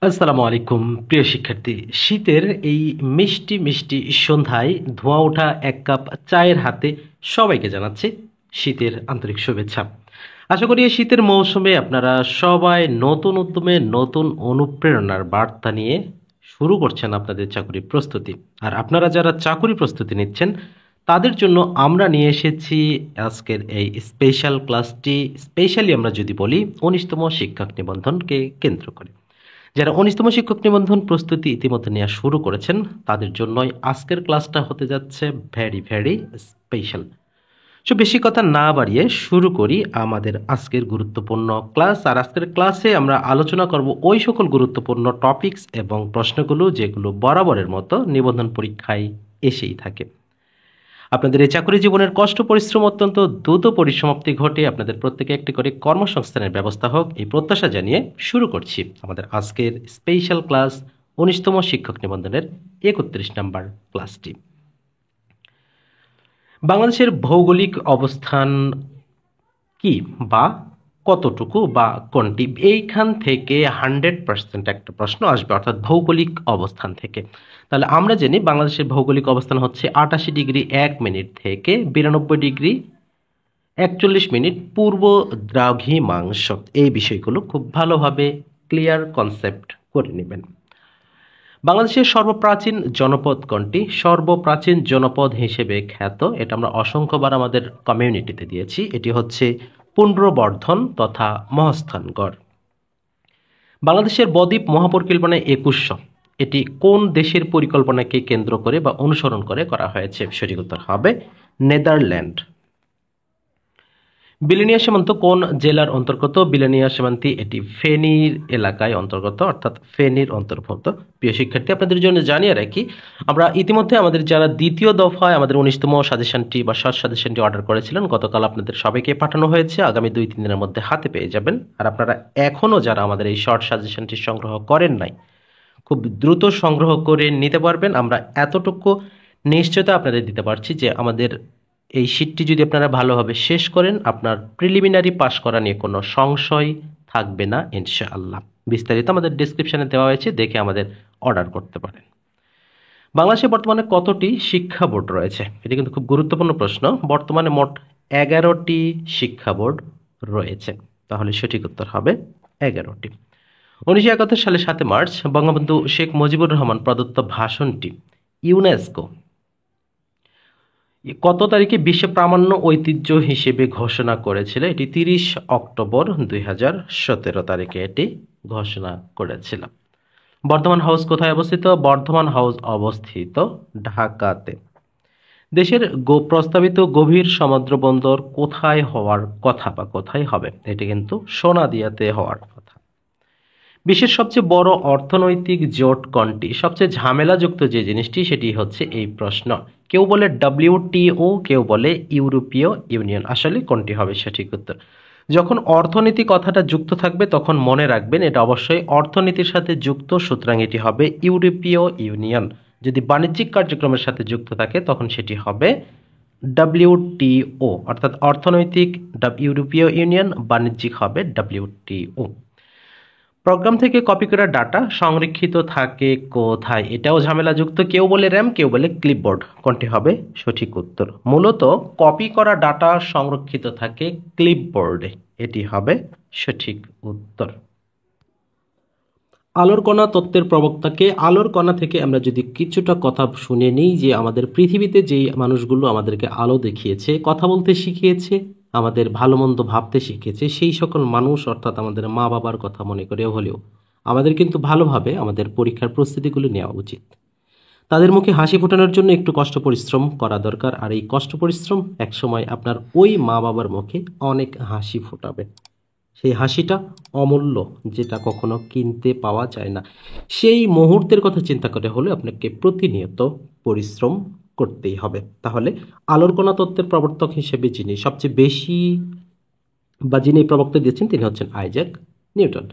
আসসালামু আলাইকুম প্রিয় শিক্ষার্থী। শীতের এই মিষ্টি মিষ্টি সন্ধ্যায় ধোঁয়া ওঠা এক কাপ চায়ের হাতে সবাইকে জানাচ্ছি শীতের আন্তরিক শুভেচ্ছা। আশা করি এই শীতের মৌসুমে আপনারা সবাই নতুন উদ্যমে নতুন অনুপ্রেরণার বার্তা নিয়ে শুরু করছেন আপনাদের চাকরির প্রস্তুতি। আর আপনারা যারা চাকরি প্রস্তুতি নিচ্ছেন তাদের জন্য আমরা নিয়ে এসেছি আজকের এই স্পেশাল ক্লাসটি। স্পেশালি আমরা যদি বলি ১৯তম শিক্ষক নিবন্ধনকে কেন্দ্র করে যারা ১৯তম শিক্ষক নিবন্ধন প্রস্তুতি ইতিমধ্যে নেওয়া শুরু করেছেন তাদের জন্যই আজকের ক্লাসটা হতে যাচ্ছে ভেরি ভেরি স্পেশাল। সো বেশি কথা না বাড়িয়ে শুরু করি আমাদের আজকের গুরুত্বপূর্ণ ক্লাস। আর আজকের ক্লাসে আমরা আলোচনা করব ওই সকল গুরুত্বপূর্ণ টপিকস এবং প্রশ্নগুলো যেগুলো বরাবরের মতো নিবন্ধন পরীক্ষায় এসেই থাকে। আপনাদের এই চাকরি জীবনের কষ্ট পরিশ্রম অত্যন্ত দ্রুত পরিসমাপ্তি ঘটে আপনাদের প্রত্যেকে একটি করে কর্মসংস্থানের ব্যবস্থা হোক এই প্রত্যাশা জানিয়ে শুরু করছি আমাদের আজকের স্পেশাল ক্লাস ১৯তম শিক্ষক নিবন্ধনের ৩১ নম্বর ক্লাসটি। বাংলাদেশের ভৌগোলিক অবস্থান কি বা কতটুকু বা কোনটি, এইখান থেকে 100% একটা প্রশ্ন আসবে, অর্থাৎ ভৌগোলিক অবস্থান থেকে। তাহলে আমরা জানি বাংলাদেশের ভৌগোলিক অবস্থান হচ্ছে ৮৮°১' থেকে ৯২°৪১' পূর্ব দ্রাঘিমাংশ। এই বিষয়গুলো খুব ভালোভাবে ক্লিয়ার কনসেপ্ট করে নেবেন। বাংলাদেশের সর্বপ্রাচীন জনপদ কোনটি? সর্বপ্রাচীন জনপদ হিসেবে খ্যাত, এটা আমরা অসংখ্যবার আমাদের কমিউনিটিতে দিয়েছি, এটি হচ্ছে পুন্ড্রবর্ধন তথা মহাস্থানগড়। বাংলাদেশের বদ্বীপ মহাপরিকল্পনায় ২১০০, এটি কোন দেশের পরিকল্পনাকে কেন্দ্র করে বা অনুসরণ করে করা হয়েছে? সঠিক উত্তর হবে নেদারল্যান্ড। বিলোনিয়া সীমান্ত কোন জেলার অন্তর্গত? বিলোনিয়া সীমান্তি এটি ফেনীর এলাকায় অন্তর্গত, অর্থাৎ ফেনীর অন্তর্ভুক্ত। প্রিয় শিক্ষার্থী, আপনাদের জন্য জানিয়ে রাখি আমরা ইতিমধ্যে আমাদের যারা দ্বিতীয় দফায় আমাদের ১৯তম সাজেশনটি বা শর্ট সাজেশনটি অর্ডার করেছিলেন গতকাল আপনাদের সবাইকে পাঠানো হয়েছে, আগামী ২-৩ দিনের মধ্যে হাতে পেয়ে যাবেন। আর আপনারা এখনও যারা আমাদের এই শর্ট সাজেশনটি সংগ্রহ করেন নাই খুব দ্রুত সংগ্রহ করে নিতে পারবেন। আমরা এতটুকু নিশ্চয়তা আপনাদের দিতে পারছি যে আমাদের এই শীটটি যদি আপনারা ভালোভাবে শেষ করেন আপনার প্রিলিমিনারি পাস করা নিয়ে কোনো সংশয় থাকবে না ইনশাআল্লাহ। বিস্তারিত আমাদের ডেসক্রিপশনে দেওয়া হয়েছে, দেখে আমাদের অর্ডার করতে পারেন। বাংলাদেশে বর্তমানে কতটি শিক্ষা বোর্ড রয়েছে? এটি কিন্তু খুব গুরুত্বপূর্ণ প্রশ্ন। বর্তমানে মোট 11টি শিক্ষা বোর্ড রয়েছে, তাহলে সঠিক উত্তর হবে 11টি। ১৯৭১ সালে ৭ মার্চ বঙ্গবন্ধু শেখ মুজিবুর রহমান প্রদত্ত ভাষণটি ইউনেস্কো কত তারিখে বিশ্ব প্রামাণ্য ঐতিহ্য হিসেবে ঘোষণা করেছিল? এটি ৩০ অক্টোবর ২০১৭ তারিখে এটি ঘোষণা করেছিল। বর্ধমান হাউস কোথায় অবস্থিত? বর্ধমান হাউস অবস্থিত ঢাকাতে। দেশের প্রস্তাবিত গভীর সমুদ্র বন্দর কোথায় হওয়ার কথা বা কোথায় হবে? এটি কিন্তু সোনাদিয়াতে হওয়ার কথা। বিশ্বের সবচেয়ে বড় অর্থনৈতিক জোট কোনটি? সবচেয়ে ঝামেলাযুক্ত যে জিনিসটি সেটি হচ্ছে এই প্রশ্ন। কেউ বলে WTO, কেউ বলে ইউরোপীয় ইউনিয়ন। আসলে কোনটি হবে সঠিক উত্তর? যখন অর্থনীতি কথাটা যুক্ত থাকবে তখন মনে রাখবেন এটা অবশ্যই অর্থনীতির সাথে যুক্ত, সুতরাং এটি হবে ইউরোপীয় ইউনিয়ন। যদি বাণিজ্যিক কার্যক্রমের সাথে যুক্ত থাকে তখন সেটি হবে WTO, অর্থাৎ অর্থনৈতিক ইউরোপীয় ইউনিয়ন, বাণিজ্যিক হবে WTO। প্রোগ্রাম থেকে কপি করা ডাটা সংরক্ষিত থাকে কোথায়? এটাও ঝামেলাযুক্ত, কেউ বলে র্যাম, কেউ বলে ক্লিপবোর্ড। কোনটি হবে সঠিক উত্তর? মূলত কপি করা ডাটা সংরক্ষিত থাকে ক্লিপবোর্ডে, এটি হবে সঠিক উত্তর। আলোর কণা তত্ত্বের প্রবক্তাকে? আলোর কণা থেকে আমরা যদি কিছুটা কথা শুনে নিই যে আমাদের পৃথিবীতে যেই মানুষগুলো আমাদেরকে আলো দেখিয়েছে, কথা বলতে শিখিয়েছে, আমাদের ভালো মন্দ ভাবতে শিখিয়েছে, সেই সকল মানুষ অর্থাৎ আমাদের মা বাবার কথা মনে করে হলেও আমাদের কিন্তু ভালোভাবে আমাদের পরীক্ষার প্রস্তুতিগুলো নেওয়া উচিত। তাদের মুখে হাসি ফোটানোর জন্য একটু কষ্ট পরিশ্রম করা দরকার, আর এই কষ্ট পরিশ্রম একসময় আপনার ওই মা বাবার মুখে অনেক হাসি ফোটাবে। সেই হাসিটা অমূল্য, যেটা কখনো কিনতে পাওয়া যায় না। সেই মুহূর্তের কথা চিন্তা করে হলে আপনাকে প্রতিনিয়ত পরিশ্রম করতেই হবে। তাহলে আলোর কণা তত্ত্বের প্রবর্তক হিসেবে যিনি সবচেয়ে বেশি বা যিনি এই প্রবক্তা দিয়েছেন তিনি হচ্ছেন আইজ্যাক নিউটন।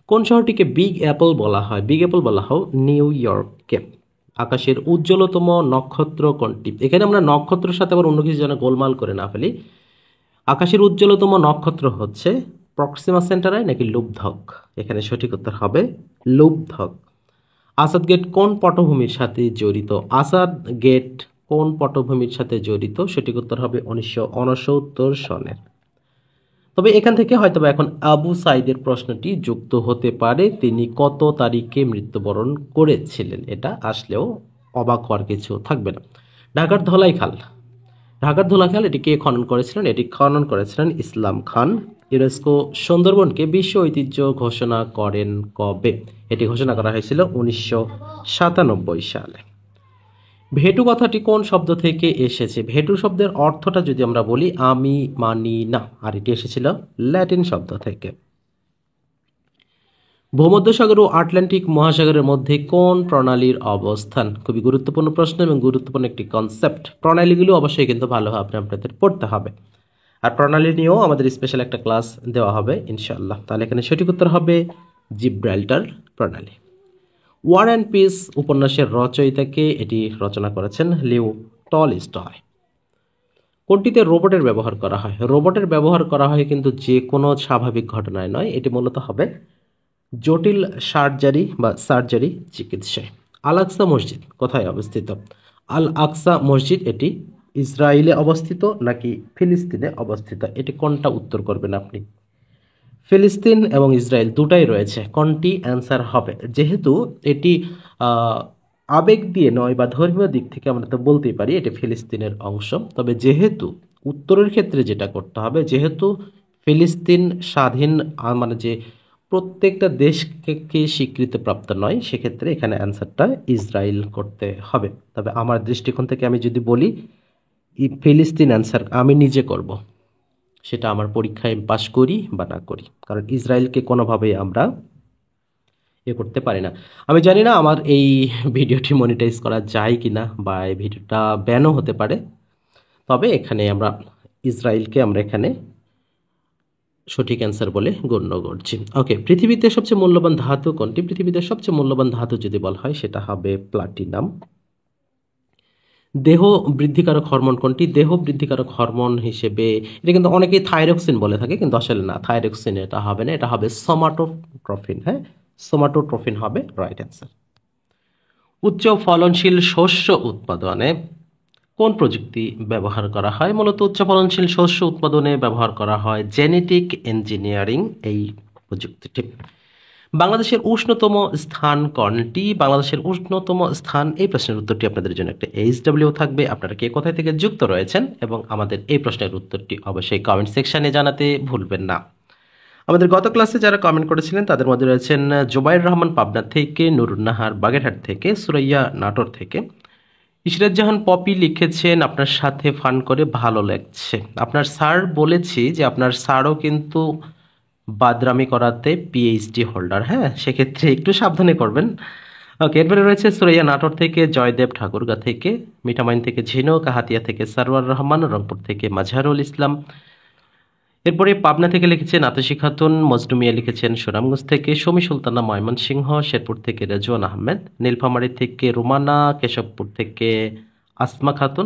কোন শহরটিকে বিগ অ্যাপল বলা হয়? বিগ অ্যাপল বলা হয় নিউ ইয়র্ককে। আকাশের উজ্জ্বলতম নক্ষত্র কোনটি? এখানে আমরা নক্ষত্রের সাথে আবার অন্য কিছু যেন গোলমাল করে না ফেলি। আকাশের উজ্জ্বলতম নক্ষত্র হচ্ছে প্রক্সিমা সেন্টারাই নাকি লুব্ধক? এখানে সঠিক উত্তর হবে লুব্ধক। আসাদ গেট কোন পটভূমির সাথে জড়িত? আসাদ গেট কোন পটভূমির সাথে জড়িত? সঠিক উত্তর হবে 1969 সনের। তবে এখান থেকে হয়তো এখন আবু সাইদের প্রশ্নটি যুক্ত হতে পারে, তিনি কত তারিখে মৃত্যুবরণ করেছিলেন? এটা আসলেও অবাক হওয়ার কিছু থাকবে না। ঢাকার ধলাইখাল, ঢাকার ধলাইখাল এটি কে খনন করেছিলেন? এটি খনন করেছিলেন ইসলাম খান। ইউনেস্কো সুন্দরবনকে বিশ্ব ঐতিহ্য ঘোষণা করেন কবে? এটি ঘোষণা করা হয়েছিল 1997 সালে। ভেটু কথাটি কোন শব্দ থেকে এসেছে? ভেটু শব্দের অর্থটা যদি আমরা বলি আমি মানি না, আর এটি এসেছিল ল্যাটিন শব্দ থেকে। ভূমধ্যসাগর ও আটলান্টিক মহাসাগরের মধ্যে কোন প্রণালীর অবস্থান? খুবই গুরুত্বপূর্ণ প্রশ্ন এবং গুরুত্বপূর্ণ একটি কনসেপ্ট। প্রণালীগুলো অবশ্যই কিন্তু ভালোভাবে আপনাদের পড়তে হবে, আর প্রণালী নিয়েও আমাদের স্পেশাল একটা ক্লাস দেওয়া হবে ইনশাআল্লাহ। তাহলে এখানে সঠিক উত্তর হবে জিব্রাল্টার প্রণালী। ওয়ার অ্যান্ড পিস উপন্যাসের রচয়িতাকে? এটি রচনা করেছেন লিও টলস্টয়। কোনটিতে রোবটের ব্যবহার করা হয়? রোবটের ব্যবহার করা হয় কিন্তু যে কোনো স্বাভাবিক ঘটনায় নয়, এটি মূলত হবে জটিল সার্জারি চিকিৎসায়। আল আকসা মসজিদ কোথায় অবস্থিত? আল আকসা মসজিদ এটি ইসরায়েলে অবস্থিত নাকি ফিলিস্তিনে অবস্থিত? এটি কোনটা উত্তর করবেন আপনি? ফিলিস্তিন এবং ইসরায়েল দুটাই রয়েছে, কোনটি অ্যান্সার হবে? যেহেতু এটি আবেগ দিয়ে নয় বা ধর্মীয় দিক থেকে আমরা তো বলতেই পারি এটি ফিলিস্তিনের অংশ, তবে যেহেতু উত্তরের ক্ষেত্রে যেটা করতে হবে, যেহেতু ফিলিস্তিন স্বাধীন মানে যে প্রত্যেকটা দেশকে স্বীকৃতিপ্রাপ্ত নয়, সেক্ষেত্রে এখানে অ্যান্সারটা ইসরায়েল করতে হবে। তবে আমার দৃষ্টিকোণ থেকে আমি যদি বলি ফিলিস্তিন অ্যান্সার আমি নিজে করব, সেটা আমার পরীক্ষায় পাশ করি বা না করি, কারণ ইসরায়েলকে কোনোভাবেই আমরা করতে পারি না। আমি জানি না আমার এই ভিডিওটি মনিটাইজ করা যায় কি না, বা এই ভিডিওটা ব্যানও হতে পারে। তবে এখানে আমরা ইসরায়েলকে এখানে সঠিক অ্যান্সার বলে গণ্য করছি। ওকে, পৃথিবীতে সবচেয়ে মূল্যবান ধাতু কোনটি? পৃথিবীতে সবচেয়ে মূল্যবান ধাতু যদি বলা হয় সেটা হবে প্লাটিনাম। দেহ বৃদ্ধিকারক হরমোন কোনটি? দেহ বৃদ্ধিকারক হরমোন হিসেবে এটা কিন্তু অনেকেই থাইরক্সিন বলে থাকে, কিন্তু আসলে না, থাইরক্সিন এটা হবে না, এটা হবে সোমাটোট্রফিন। হ্যাঁ, সোমাটোট্রফিন হবে রাইট অ্যান্সার। উচ্চ ফলনশীল শস্য উৎপাদনে কোন প্রযুক্তি ব্যবহার করা হয়? মূলত উচ্চ ফলনশীল শস্য উৎপাদনে ব্যবহার করা হয় জেনেটিক ইঞ্জিনিয়ারিং এই প্রযুক্তিটি। বাংলাদেশের উষ্ণতম স্থান কোনটি? বাংলাদেশের উষ্ণতম স্থান, এই প্রশ্নের উত্তরটি আপনাদের জন্য একটা HW থাকবে। আপনারা কে কোথায় থেকে যুক্ত রয়েছেন এবং আমাদের এই প্রশ্নের উত্তরটি অবশ্যই কমেন্ট সেকশনে জানাতে ভুলবেন না। আমাদের গত ক্লাসে যারা কমেন্ট করেছিলেন তাদের মধ্যে রয়েছেন জুবাইর রহমান পাবনা থেকে, নুরুন নাহার বাগেরহাট থেকে, সুরাইয়া নাটোর থেকে। ইশরাত জাহান পপি লিখেছেন আপনার সাথে ফান করে ভালো লাগছে। আপনার স্যার বলেছি যে আপনার স্যারও কিন্তু বাদরামি করাতে PhD হোল্ডার। হ্যাঁ, সেক্ষেত্রে একটু সাবধানে করবেন। ওকে, এরপরে রয়েছে সুরাইয়া নাটোর থেকে, জয়দেব ঠাকুরগা থেকে, মিঠামাইন থেকে ঝিনুক, কাহাতিয়া থেকে সারওয়ার রহমান, রংপুর থেকে মাজহারুল ইসলাম। এরপরে পাবনা থেকে লিখেছেন আতসী খাতুন, মজনু মিয়া লিখেছেন সুনামগঞ্জ থেকে, শমী সুলতানা ময়মনসিংহ, শেরপুর থেকে রেজওয়ান আহমেদ, নীলফামারী থেকে রুমানা, কেশবপুর থেকে আসমা খাতুন,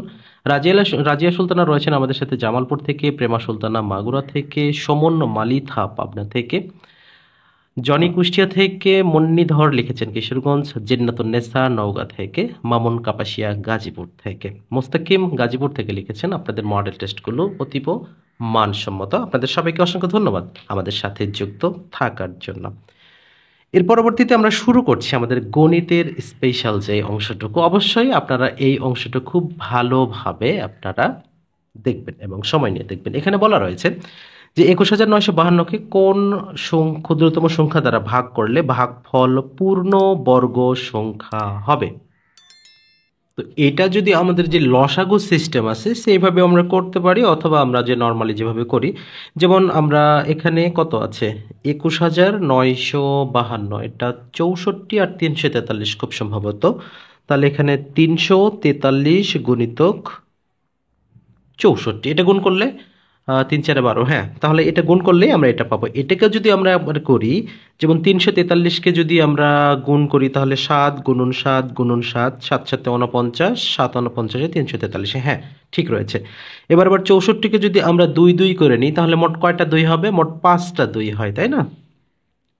রাজিয়া সুলতানা রয়েছেন আমাদের সাথে জামালপুর থেকে, প্রেমা সুলতানা মাগুরা থেকে, সমন মালিথা পাবনা থেকে, জনি কুষ্টিয়া থেকে, মুন্নিধর লিখেছেন কিশোরগঞ্জ, জিন্নাতুন্নেসা নওগাঁ থেকে, মামুন কাপাসিয়া গাজীপুর থেকে, মোস্তাকিম গাজীপুর থেকে লিখেছেন আপনাদের মডেল টেস্টগুলো অতীব মানসম্মত। আপনাদের সবাইকে অসংখ্য ধন্যবাদ আমাদের সাথে যুক্ত থাকার জন্য। এর পরবর্তীতে আমরা শুরু করছি আমাদের গণিতের স্পেশাল যে অংশটুকু। অবশ্যই আপনারা এই অংশটা খুব ভালোভাবে আপনারা দেখবেন এবং সময় নিয়ে দেখবেন। এখানে বলা রয়েছে যে ২১,৯৫২কে কোন ক্ষুদ্রতম সংখ্যা দ্বারা ভাগ করলে ভাগফল পূর্ণ বর্গ সংখ্যা হবে? তো এটা যদি আমাদের যে লসাগু সিস্টেম আছে সেইভাবে আমরা করতে পারি, অথবা আমরা যে নর্মালি যেভাবে করি, যেমন আমরা এখানে কত আছে ২১,৯৫২, এটা ৬৪ আর ৩৪৩ খুব সম্ভবত। তাহলে এখানে ৩৪৩ গুণিতক ৬৪, এটা গুণ করলে তিন চারে 12, হ্যাঁ, তাহলে এটা গুণ করলেই আমরা এটা পাবো। এটাকে যদি আমরা আবার করি, যেমন 343কে যদি আমরা গুণ করি তাহলে 7 গুণন 7 গুণন 7, 7 7 49, 7 49 343, হ্যাঁ ঠিক রয়েছে। এবার আবার 64কে যদি আমরা 2 2 করে নিই তাহলে মোট কয়টা 2 হবে? মোট 5টা 2 হয়, তাই না?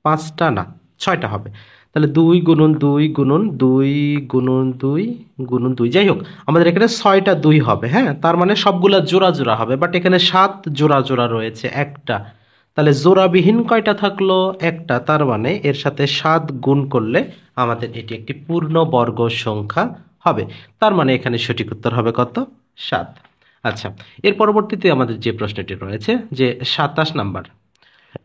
5টা না, 6টা হবে। তাহলে 2 গুণন 2 গুণন 2 গুণন 2 গুণন 2, যাই হোক আমাদের এখানে 6টা 2 হবে, হ্যাঁ, তার মানে সবগুলা জোড়া জোড়া হবে, বাট এখানে 7 জোড়া জোড়া রয়েছে একটা, তাহলে জোড়াবিহীন কয়টা থাকলো? একটা, তার মানে এর সাথে 7 গুণ করলে আমাদের এটি একটি পূর্ণবর্গ সংখ্যা হবে, তার মানে এখানে সঠিক উত্তর হবে কত? 7। আচ্ছা, এর পরবর্তীতে আমাদের যে প্রশ্নটি রয়েছে যে 27 নাম্বার,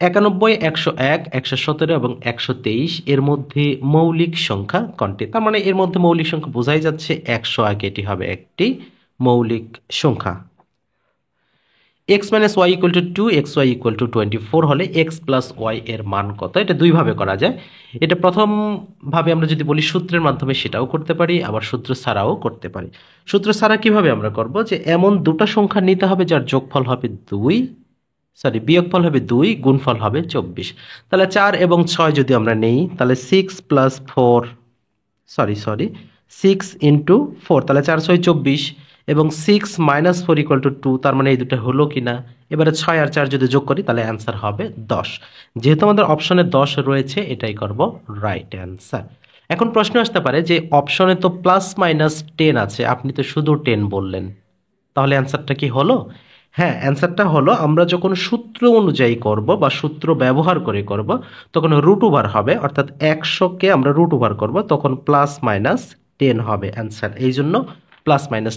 91, 101, 117 এবং 123 এর মধ্যে মৌলিক সংখ্যা কোনটি? তার মানে এর মধ্যে মৌলিক সংখ্যা বোঝাই যাচ্ছে 100, আগে এটি হবে একটি মৌলিক সংখ্যা। x minus y equal to 2, x y equal to 24 হলে এক্স প্লাস ওয়াই এর মান কত? এটা দুইভাবে করা যায়। এটা প্রথমভাবে আমরা যদি বলি সূত্রের মাধ্যমে সেটাও করতে পারি, আবার সূত্র ছাড়াও করতে পারি। সূত্র ছাড়া কিভাবে আমরা করব? যে এমন দুটো সংখ্যা নিতে হবে যার যোগফল হবে 2, বিয়োগফল হবে 2, গুণফল হবে 24। তাহলে 4 এবং 6 যদি আমরা নেই তাহলে 6 প্লাস 4, 6 ইন্টু 4, তাহলে 4 6 24, এবং 6 মাইনাস 4 ইকুয়াল টু 2, তার মানে এই দুটো হলো কিনা? এবারে 6 আর 4 যদি যোগ করি তাহলে অ্যান্সার হবে 10। যেহেতু আমাদের অপশনে 10 রয়েছে, এটাই করব রাইট অ্যান্সার। এখন প্রশ্ন আসতে পারে যে অপশনে তো প্লাস মাইনাস 10 আছে, আপনি তো শুধু 10 বললেন, তাহলে অ্যান্সারটা কি হলো? হ্যাঁ, অ্যান্সারটা হলো আমরা যখন সূত্র অনুযায়ী করব বা সূত্র ব্যবহার করে করব তখন রুট ওভার হবে, অর্থাৎ 100কে আমরা রুট ওভার করব, তখন প্লাস মাইনাস 10 হবে অ্যান্সার। এই জন্য প্লাস মাইনাস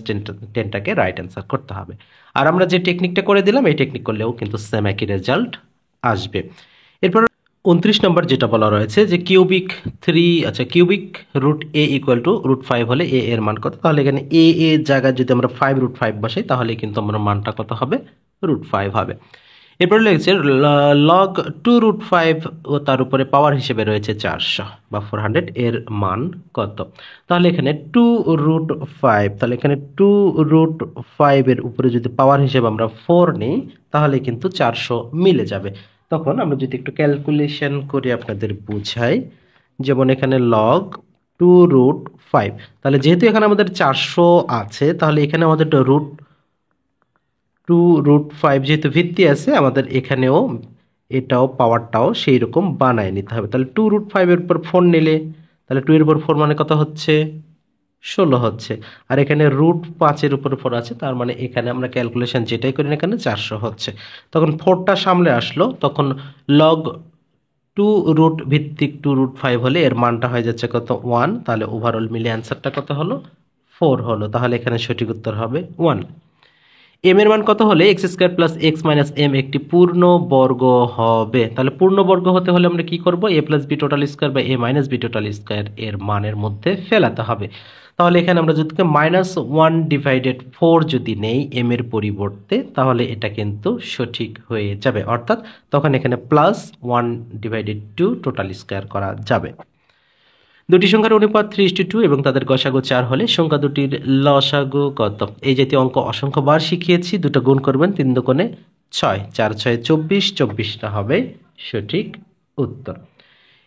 10টাকে রাইট অ্যান্সার করতে হবে। আর আমরা যে টেকনিকটা করে দিলাম এই টেকনিক করলেও কিন্তু সেম একই রেজাল্ট আসবে। এরপর 29 নম্বর যেটা বলা রয়েছে যে cubic root a equal to root 5 হলে এ এর মান কত? তাহলে এখানে এ এর জায়গায় যদি আমরা 5 রুট 5 বসাই তাহলে কিন্তু আমরা মানটা কত হবে? রুট 5 হবে। এরপরে লিখছে লগ 2 রুট 5 ও তার উপরে পাওয়ার হিসেবে রয়েছে 400 বা 400, এর মান কত? তাহলে এখানে 2 রুট 5, তাহলে এখানে 2 রুট 5 এর উপরে যদি পাওয়ার হিসেবে আমরা 4 নিই তাহলে কিন্তু 400 মিলে যাবে। তখন আমরা যদি একটু ক্যালকুলেশন করে আপনাদের বুঝাই, যেমন এখানে লগ 2 রুট 5, তাহলে যেহেতু এখানে আমাদের 400 আছে তাহলে এখানে আমাদের রুট 2 রুট 5 যেহেতু ভিত্তি আছে, আমাদের এখানেও এটাও পাওয়ারটাও সেই রকম বানায় নিতে হবে। তাহলে 2 রুট 5 এর উপর 4 নিলে তাহলে 2 এর উপর 4 মানে কত হচ্ছে? 16 হচ্ছে। আর এখানে রুট 5 এর উপর 4 আছে, তার মানে এখানে আমরা ক্যালকুলেশন যেটাই করি না এখানে 400 হচ্ছে। তখন 4টা সামনে আসলো, তখন লগ 2 রুট ভিত্তিক 2 রুট 5 হলে এর মানটা হয়ে যাচ্ছে কত? 1। তাহলে ওভারঅল মিলে অ্যান্সারটা কত হলো? 4 হলো। তাহলে এখানে সঠিক উত্তর হবে 1। এম এর মান কত হলে x square plus x minus m একটি পূর্ণ বর্গ হবে? তাহলে পূর্ণ বর্গ হতে হলে আমরা কি করব? এ প্লাস বি টোটাল স্কোয়ার বা এ মাইনাস বি টোটাল স্কোয়ার এর মানের মধ্যে ফেলাতে হবে। তাহলে এখানে আমরা যদি -1/4 যদি নেই এম এর পরিবর্তে তাহলে এটা কিন্তু সঠিক হয়ে যাবে, অর্থাৎ তখন এখানে +1/2 টোটাল স্কোয়ার করা যাবে। দুটি সংখ্যার অনুপাত 3:2 এবং তাদের গসাগু 4 হলে সংখ্যা দুটির লসাগু কত? এই জাতীয় অঙ্ক অসংখ্যবার শিখিয়েছি। দুটো গুণ করবেন, 3 দুগুণে 6, 4 6 24, 24টা হবে সঠিক উত্তর।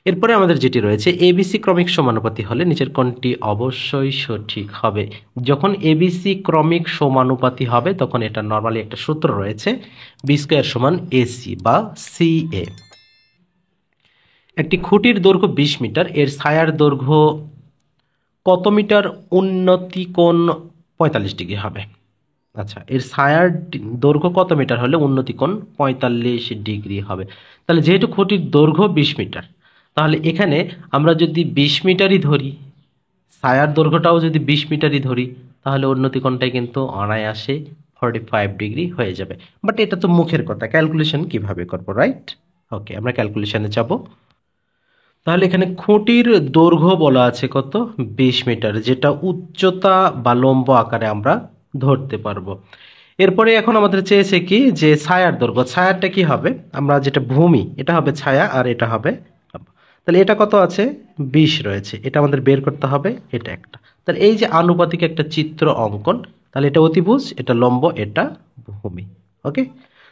এরপরে আমাদের যেটি রয়েছে এবিসি ক্রমিক সমানুপাতি হলে নিচের কোনটি অবশ্যই সঠিক হবে? যখন এবিসি ক্রমিক সমানুপাতি হবে তখন এটা নর্মালি একটা সূত্র রয়েছে, বি স্কয়ার সমান এসি বা সিএ। একটি খুঁটির দৈর্ঘ্য 20 মিটার, এর ছায়ার দৈর্ঘ্য কত মিটার? উন্নতি কোণ 45 ডিগ্রি হবে। আচ্ছা, এর ছায়ার দৈর্ঘ্য কত মিটার হলে উন্নতি কোণ 45 ডিগ্রি হবে? তাহলে যেহেতু খুঁটির দৈর্ঘ্য 20 মিটার, তাহলে এখানে আমরা যদি 20 মিটারই ধরি, ছায়ার দৈর্ঘ্যটাও যদি 20 মিটারই ধরি, তাহলে উন্নতি কোণটাই কিন্তু অনায়াসে 45 ডিগ্রি হয়ে যাবে। বাট এটা তো মুখের কথা, ক্যালকুলেশন কিভাবে করবো, রাইট? ওকে, আমরা ক্যালকুলেশনে যাব। তাহলে এখানে খুঁটির দৈর্ঘ্য বলা আছে কত? 20 মিটার, যেটা উচ্চতা বা লম্ব আকারে আমরা ধরতে পারবো। এরপরে এখন আমাদের চেয়েছে কি যে ছায়ার দৈর্ঘ্য, ছায়ারটা কি হবে? আমরা যেটা ভূমি এটা হবে ছায়া আর এটা হবে, তাহলে এটা কত আছে? 20 রয়েছে, এটা আমাদের বের করতে হবে, এটা একটা। তাহলে এই যে আনুপাতিক একটা চিত্র অঙ্কন, তাহলে এটা অতিভুজ, এটা লম্ব, এটা ভূমি। ওকে,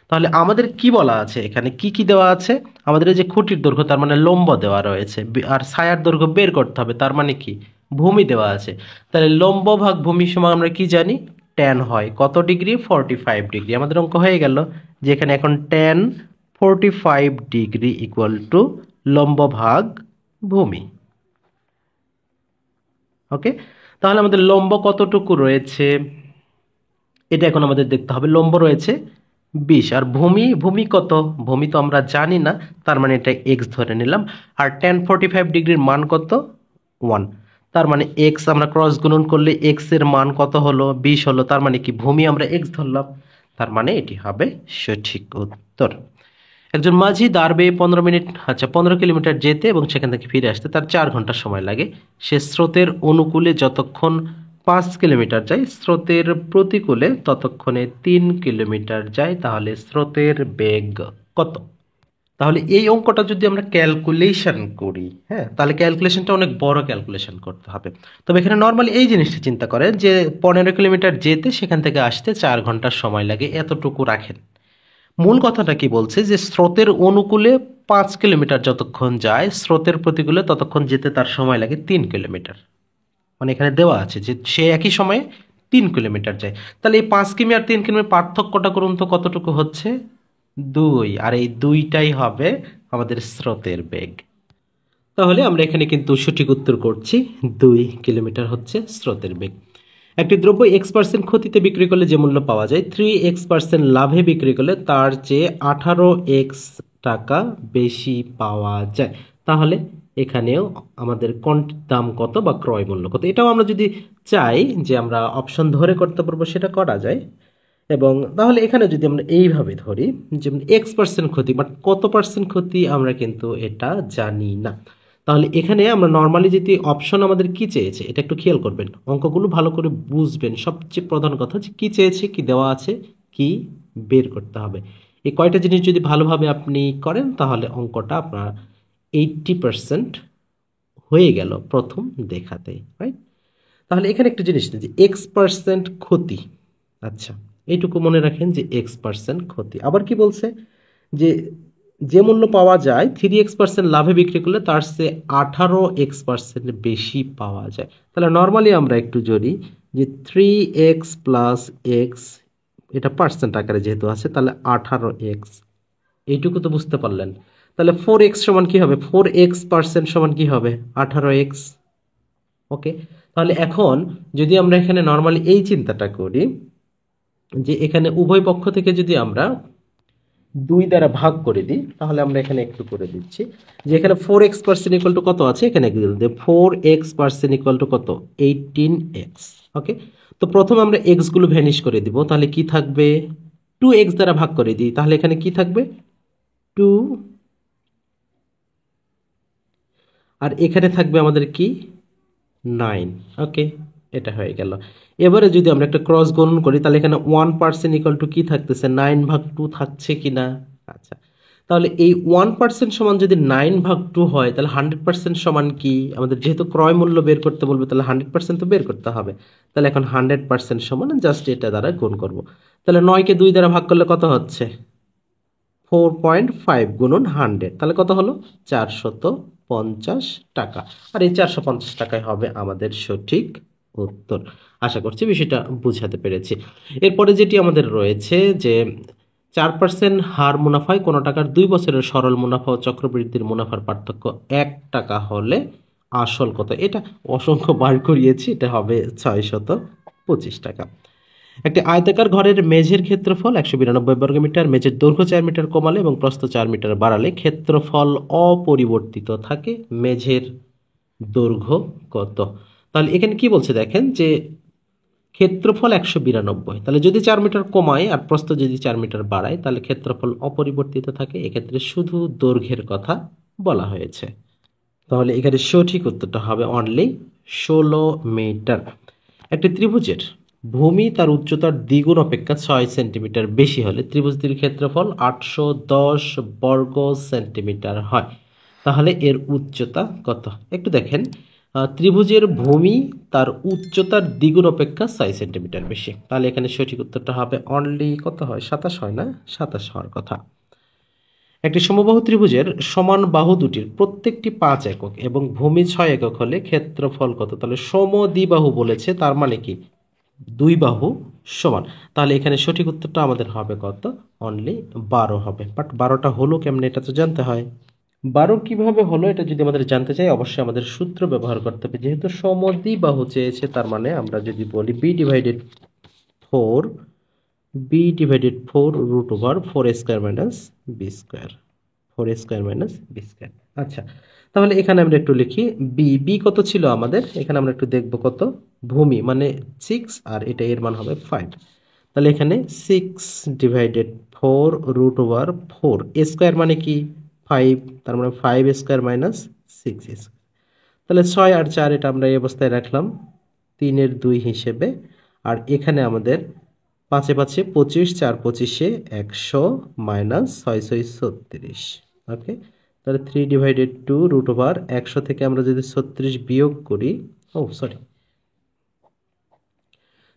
তাহলে আমাদের কি বলা আছে, এখানে কি কি দেওয়া আছে, আমাদের এই যে খুঁটির দৈর্ঘ্য তার মানে লম্ব দেওয়া রয়েছে, আর ছায়ার দৈর্ঘ্য বের করতে হবে, তার মানে কি ভূমি দেওয়া আছে। তাহলে লম্ব ভাগ ভূমি সমান আমরা কি জানি, ট্যান হয় কত ডিগ্রি, 45 ডিগ্রি। আমাদের অঙ্ক হয়ে গেল যে এখানে এখন ট্যান 45 ডিগ্রি ইকুয়াল টু লম্ব ভাগ ভূমি। ওকে, তাহলে আমাদের লম্ব কতটুকু রয়েছে এটা এখন আমাদের দেখতে হবে। লম্ব রয়েছে 20, আর ভূমি ভূমি কত, ভূমি তো আমরা জানি না, তার মানে এটা এক্স ধরে নিলাম। আর ট্যান 45 ডিগ্রির মান কত, 1, তার মানে এক্স আমরা ক্রস গুণন করলে এক্স এর মান কত হলো, 20 হলো, তার মানে কি ভূমি আমরা এক্স ধরলাম, তার মানে এটি হবে সঠিক উত্তর। একজন মাঝি দাঁড় বেয়ে 15 মিনিট 15 কিলোমিটার যেতে এবং সেখান থেকে ফিরে আসতে তার 4 ঘন্টা সময় লাগে। সে স্রোতের অনুকূলে যতক্ষণ 5 কিলোমিটার যায়, স্রোতের প্রতিকূলে ততক্ষণে 3 কিলোমিটার যায়, তাহলে স্রোতের বেগ কত? তাহলে এই অঙ্কটা যদি আমরা ক্যালকুলেশন করি, হ্যাঁ, তাহলে ক্যালকুলেশনটা অনেক বড় ক্যালকুলেশন করতে হবে। তবে এখানে নর্মালি এই জিনিসটা চিন্তা করেন যে 15 কিলোমিটার যেতে সেখান থেকে আসতে 4 ঘন্টার সময় লাগে, এতটুকু রাখেন। মূল কথাটা কি বলছে যে স্রোতের অনুকূলে 5 কিলোমিটার যতক্ষণ যায়, স্রোতের প্রতিকূলে ততক্ষণ যেতে তার সময় লাগে 3 কিলোমিটার। মানে এখানে দেওয়া আছে যে সে একই সময়ে 3 কিলোমিটার যায়। তাহলে এই 5 কিমি আর 3 কিলোমিটার পার্থক্যটা করুন তো কতটুকু হচ্ছে, 2, আর এই 2টাই হবে আমাদের স্রোতের বেগ। তাহলে আমরা এখানে কিন্তু সঠিক উত্তর করছি, 2 কিলোমিটার হচ্ছে স্রোতের বেগ। একটি দ্রব্য x% ক্ষতিতে বিক্রি করলে যে মূল্য পাওয়া যায়, 3x% লাভে বিক্রি করলে তার চেয়ে 18x টাকা বেশি পাওয়া যায়। তাহলে এখানেও আমাদের দাম কত বা ক্রয় মূল্য কত, এটাও আমরা যদি চাই যে আমরা অপশন ধরে করতে পারবো, সেটা করা যায়। এবং তাহলে এখানে যদি আমরা এইভাবে ধরি যেমন x% ক্ষতি, বাট কত পার্সেন্ট ক্ষতি আমরা কিন্তু এটা জানি না। তাহলে এখানে আমরা নর্মালি যদি অপশন আমাদের কি চেয়েছে এটা একটু খেয়াল করবেন, অঙ্কগুলো ভালো করে বুঝবেন। সবচেয়ে প্রধান কথা যে কি চেয়েছে, কি দেওয়া আছে, কি বের করতে হবে। এই কয়টা জিনিস যদি ভালোভাবে আপনি করেন তাহলে অঙ্কটা আপনার 80% হয়ে গেল প্রথম দেখাতে, রাইট? তাহলে এখানে একটা জিনিস যে x% ক্ষতি, আচ্ছা এইটুকু মনে রাখেন যে x% ক্ষতি। আবার কি বলছে যে যে মূল্য পাওয়া যায় 3x% লাভে বিক্রি করলে তার চেয়ে 18x% বেশি পাওয়া যায়। তাহলে নর্মালি আমরা একটু জড়ি যে 3x প্লাস এক্স, এটা পার্সেন্ট আকারে যেহেতু আছে তাহলে 18x, এইটুকু তো বুঝতে পারলেন। তাহলে 4x সমান কি হবে, 4x% সমান কি হবে, 18x। ওকে, তাহলে এখন যদি আমরা এখানে নর্মালি এই চিন্তাটা করি যে এখানে উভয় পক্ষ থেকে যদি আমরা 2 দ্বারা ভাগ করে দিই, তাহলে আমরা এখানে একটু করে দিচ্ছি যে এখানে 4x% ইকুয়াল টু কত আছে, এখানে 4x% ইকুয়াল টু কত, 18x। ওকে, তো প্রথমে আমরা x গুলো ভ্যানিশ করে দিব, তাহলে কি থাকবে, 2x দ্বারা ভাগ করে দিই, তাহলে এখানে কি থাকবে 2, আর এখানে থাকবে আমাদের কি 9। ওকে, এটা হয়ে গেল। এবারে যদি আমরা একটা ক্রস গুণন করি তাহলে এখানে 1% ইকুয়াল টু কি থাকতেছে, 9/2 থাকছে কিনা। আচ্ছা, তাহলে এই 1% সমান যদি 9/2 হয় তাহলে 100% সমান কি, আমাদের যেহেতু ক্রয় মূল্য বের করতে বলবে তাহলে 100% তো বের করতে হবে। তাহলে এখন 100% সমান জাস্ট এটা দ্বারা গুণ করব। তাহলে 9কে 2 দ্বারা ভাগ করলে কত হচ্ছে, 4.5 গুণন 100, তাহলে কত হলো, 450 টাকা। আর এই 450 টাকায় হবে আমাদের সঠিক উত্তর। আশা করছি বিষয়টা বুঝাতে পেরেছি। এরপরে যেটি আমাদের রয়েছে যে 4% হার মুনাফায় কোনো টাকার 2 বছরের সরল মুনাফা ও চক্রবৃদ্ধির মুনাফার পার্থক্য 1 টাকা হলে আসল কত, এটা অসংখ্য বার করিয়েছি, এটা হবে 625 টাকা। একটি আয়তাকার ঘরের মেঝের ক্ষেত্রফল 192 বর্গমিটার, মেঝের দৈর্ঘ্য 4 মিটার কমালে এবং প্রস্থ 4 মিটার বাড়ালে ক্ষেত্রফল অপরিবর্তিত থাকে, মেঝের দৈর্ঘ্য কত? তাহলে এখানে কি বলছে দেখেন যে ক্ষেত্রফল 192, তাহলে যদি 4 মিটার কমায় আর প্রস্থ যদি 4 মিটার বাড়ায় তাহলে ক্ষেত্রফল অপরিবর্তিত থাকে, এক্ষেত্রে শুধু দৈর্ঘ্যের কথা বলা হয়েছে। তাহলে এখানে সঠিক উত্তরটা হবে অনলি 16 মিটার। একটি ত্রিভুজের ভূমি তার উচ্চতার দ্বিগুণ অপেক্ষা 6 সেন্টিমিটার বেশি হলে ত্রিভুজটির ক্ষেত্রফল 810 বর্গ সেন্টিমিটার হয়। তাহলে এর উচ্চতা কত, একটু দেখেন ত্রিভুজের ভূমি তার উচ্চতার দ্বিগুণ অপেক্ষা 6 সেন্টিমিটার বেশি। তাহলে এখানে সঠিক উত্তরটা হবে অনলি কত হয়, 27 হয় না, 27 হওয়ার কথা। একটি সমবাহু ত্রিভুজের সমান বাহু দুটির প্রত্যেকটি 5 একক এবং ভূমি 6 একক হলে ক্ষেত্রফল কত? তাহলে সমদ্বিবাহু বলেছে, তার মানে কি দুই বাহু সমান। তাহলে এখানে সঠিক উত্তরটা আমাদের হবে কত? অনলি 12 হবে। বাট 12টা হলো কেমনে, এটা তো জানতে হয়। 12 কিভাবে হলো এটা যদি আমাদের জানতে চাই, অবশ্যই আমাদের সূত্র ব্যবহার করতে হবে। যেহেতু সমদ্বিবাহু চেয়েছে, তার মানে আমরা যদি বলি b/4 root over 4 square minus b square, 4 square minus b square. আচ্ছা, তাহলে এখানে আমরা একটু লিখি বি কত ছিল আমাদের, এখানে আমরা একটু দেখব কত, ভূমি মানে 6 আর এটা এর মান হবে 5। তাহলে এখানে 6/4 রুট ওভার 4 স্কোয়ার মানে কি 5, তার মানে 5 স্কোয়ার মাইনাস 6 স্কোয়ার। তাহলে 6 আর 4 এটা আমরা এই অবস্থায় রাখলাম 3-এর 2 হিসেবে। আর এখানে আমাদের 5-এ 5-এ 25, 4 25-এ 100 মাইনাস 6 6 36। ওকে, তাহলে 3/2 রুট ওভার 100 থেকে আমরা যদি 36 বিয়োগ করি, সরি,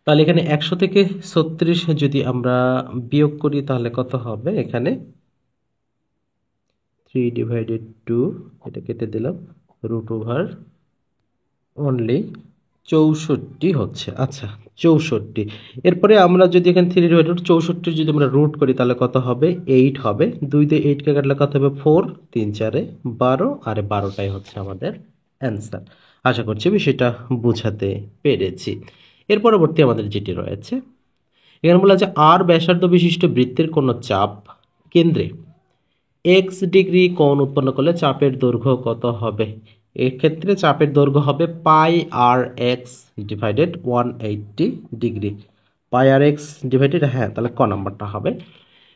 তাহলে এখানে 100 থেকে 36 যদি আমরা বিয়োগ করি তাহলে কত হবে, এখানে 3/2 এটা কেটে দিলাম, রুট ওভার অনলি 64 হচ্ছে। আচ্ছা, 64। এরপরে আমরা যদি এখানে 3/64 যদি আমরা রুট করি তাহলে কত হবে, 8 হবে। 2 দিয়ে 8 কে কাটলে কত হবে, 4, 3 4-এ 12, আর 12টাই হচ্ছে আমাদের অ্যান্সার। আশা করছি বিষয়টা বোঝাতে পেরেছি। এর পরবর্তী আমাদের যেটি রয়েছে, এখানে বলা আছে আর ব্যাসার্ধ বিশিষ্ট বৃত্তের কোন চাপ কেন্দ্রে x ডিগ্রি কোণ উৎপন্ন করলে চাপের দৈর্ঘ্য কত হবে? এক্ষেত্রে চাপের দৈর্ঘ্য হবে পাই আর এক্স ডিভাইডেড 180 ডিগ্রি, পাই আর এক্স ডিভাইডেড, হ্যাঁ তাহলে ক নাম্বারটা হবে।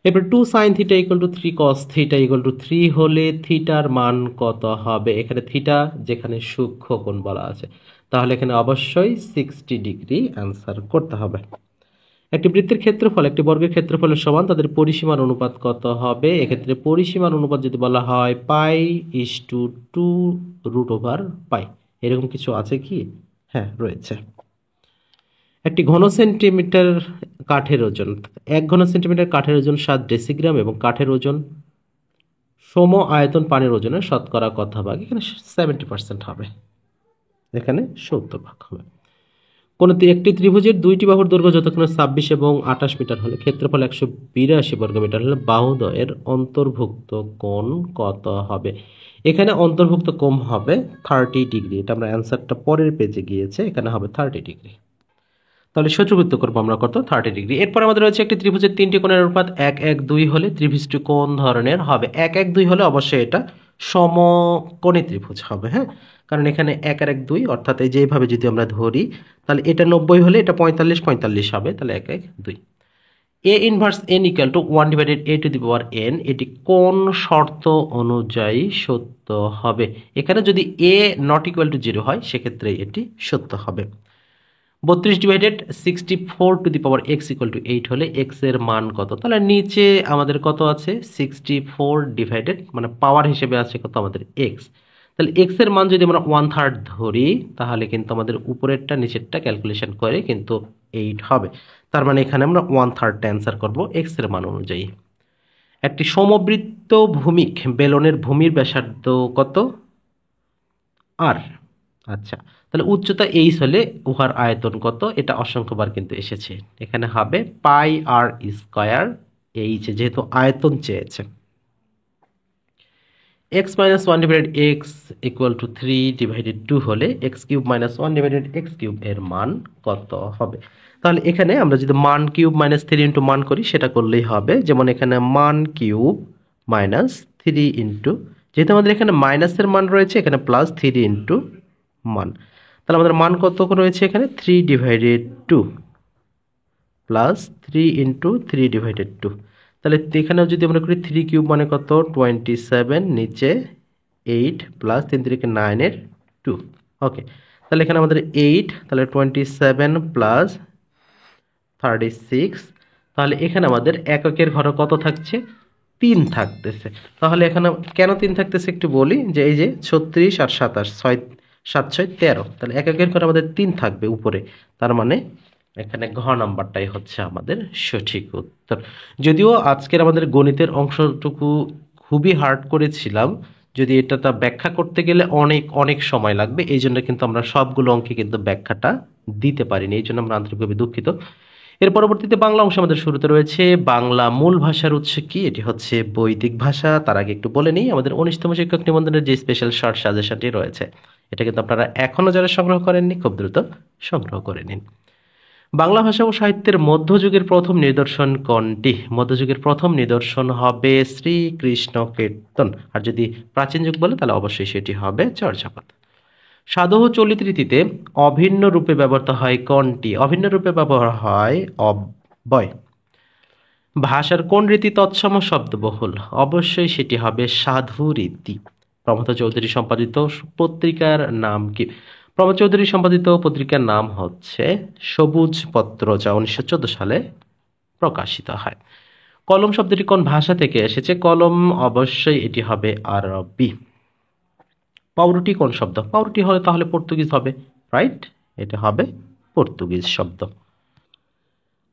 এবার 2 sin theta equal to 3 cos theta equal to 3 হলে থিটার মান কত হবে? এখানে থিটা যেখানে সূক্ষ্ম কোণ বলা আছে, তাহলে এখানে অবশ্যই 60 ডিগ্রি অ্যান্সার করতে হবে। একটি বৃত্তের ক্ষেত্রফল একটি বর্গের ক্ষেত্রফলের সমান, তাদের পরিসীমার অনুপাত কত হবে? এক্ষেত্রে পরিসীমার অনুপাত যদি বলা হয় π/2 রুট ওভার পাই, এরকম কিছু আছে কি? হ্যাঁ রয়েছে। একটি ঘন সেন্টিমিটার কাঠের ওজন, 1 ঘন সেন্টিমিটার কাঠের ওজন 7 ডেসিগ্রাম এবং কাঠের ওজন সম আয়তন পানির ওজনের শতকরা কত ভাগ? এখানে 70% হবে, এখানে 70 ভাগ হবে। কোন একটি ত্রিভুজের দুইটি বাহুর দৈর্ঘ্য যথাক্রমে 26 এবং 28 মিটার হলে ক্ষেত্রফল 182 বর্গমিটার হলে বাহুদ্বয়ের অন্তর্ভুক্ত কোণ কত হবে? এখানে অন্তর্ভুক্ত কোণ হবে 30 ডিগ্রি। এটা আমরা অ্যান্সারটা পরের পেজে গিয়েছে, এখানে হবে 30 ডিগ্রি। তাহলে সূত্রবৃত্ত করবো আমরা কত, 30 ডিগ্রি। এরপর আমাদের রয়েছে একটি ত্রিভুজের তিনটি কোণের অনুপাত 1 1 2 হলে ত্রিভুজটি কোন ধরনের হবে? 1 1 2 হলে অবশ্যই এটা সমকোণী ত্রিভুজ হবে। হ্যাঁ, কারণ এখানে 1 আর 1 2, অর্থাৎ এই যেভাবে যদি আমরা ধরি তাহলে এটা 90 হলে এটা 45 45 হবে, তাহলে 1 1 2। a inverse n equal to 1/a⁴n, এটি কোন শর্ত অনুযায়ী সত্য হবে? এখানে যদি a নট ইকুয়াল টু 0 হয় সেক্ষেত্রে এটি সত্য হবে। 32/64 x ইকুয়াল টু 8 হলে x এর মান কত? তাহলে নিচে আমাদের কত আছে, 64 ডিভাইডেড মানে পাওয়ার হিসেবে আছে কত আমাদের x। তাহলে x এর মান যদি আমরা 1/3 ধরি তাহলে কিন্তু আমাদের উপরেরটা নিচেরটা ক্যালকুলেশন করে কিন্তু 8 হবে। তার মানে এখানে আমরা 1/3 অ্যান্সার করব x এর মান অনুযায়ী। একটি সমবৃত্ত ভূমিক বেলনের ভূমির ব্যাসার্ধ কত? r। আচ্ছা, তাহলে উচ্চতা h হলে উহার আয়তন কত? এটা অসংখ্যবার কিন্তু এসেছে, এখানে হবে পাই আর স্কয়ার h, যেহেতু আয়তন চেয়েছে। x - 1/x ইকুয়াল টু 3/2 হলে x³ - 1/x³ এর মান কত হবে? তাহলে এখানে আমরা যদি মান কিউব মাইনাস 3 ইন্টু মান করি সেটা করলেই হবে। যেমন এখানে মান কিউব মাইনাস 3 ইন্টু, যেহেতু আমাদের এখানে মাইনাসের মান রয়েছে এখানে প্লাস 3 ইন্টু মান, তাহলে আমাদের মান কত রয়েছে এখানে 3/2 প্লাস 3 ইন্টু 3/2। তাহলে এখানেও যদি আমরা করি 3³ মানে কত 27, নিচে 8 প্লাস 3 3 9 এর 2। ওকে, তাহলে এখানে আমাদের 8, তাহলে 27 প্লাস 36। তাহলে এখানে আমাদের এককের ঘর কত থাকছে, 3 থাকতেছে। তাহলে এখানে কেন 3 থাকতেছে একটু বলি, যে এই যে 36 আর 27, 7 6 13, তাহলে এক একের করে আমাদের 3 থাকবে উপরে, তার মানে এখানে ঘ নাম্বারটাই হচ্ছে আমাদের সঠিক উত্তর। যদিও আজকের আমাদের গণিতের অংশটুকু খুবই হার্ড করেছিলাম, যদি এটা ব্যাখ্যা করতে গেলে অনেক অনেক সময় লাগবে, এই জন্য কিন্তু আমরা সবগুলো অঙ্কে কিন্তু ব্যাখ্যাটা দিতে পারিনি, এই জন্য আমরা আন্তরিকভাবে দুঃখিত। এর পরবর্তীতে বাংলা অংশ আমাদের শুরুতে রয়েছে। বাংলা মূল ভাষার উৎস কি? এটি হচ্ছে বৈদিক ভাষা। তার আগে একটু বলে নিই, আমাদের 19তম শিক্ষক নিবন্ধনের যে স্পেশাল শর্ট সাজেশনটি রয়েছে, এটা কিন্তু আপনারা এখনো যারা সংগ্রহ করেননি খুব দ্রুত সংগ্রহ করে নিন। বাংলা ভাষা ও সাহিত্যের মধ্যযুগের প্রথম নিদর্শন কোনটি? মধ্যযুগের প্রথম নিদর্শন হবে শ্রীকৃষ্ণ কীর্তন, আর যদি প্রাচীন যুগ বলে তাহলে অবশ্যই সেটি হবে চর্যাপদ। সাধু চলিত রীতিতে অভিন্ন রূপে ব্যবহৃত হয় কোনটি? অভিন্ন রূপে ব্যবহার হয় অব্যয়। ভাষার কোন রীতি তৎসম শব্দবহুল? অবশ্যই সেটি হবে সাধু রীতি। প্রমথ চৌধুরী সম্পাদিত পত্রিকার নাম কি? প্রমথ চৌধুরী সম্পাদিত পত্রিকার নাম হচ্ছে সবুজ পত্র, যা 1914 সালে প্রকাশিত হয়। কলম শব্দটি কোন ভাষা থেকে এসেছে? কলম অবশ্যই এটি হবে আরবি। পাউরুটি কোন শব্দ? পাউরুটি হলে তাহলে পর্তুগিজ হবে, রাইট? এটা হবে পর্তুগিজ শব্দ।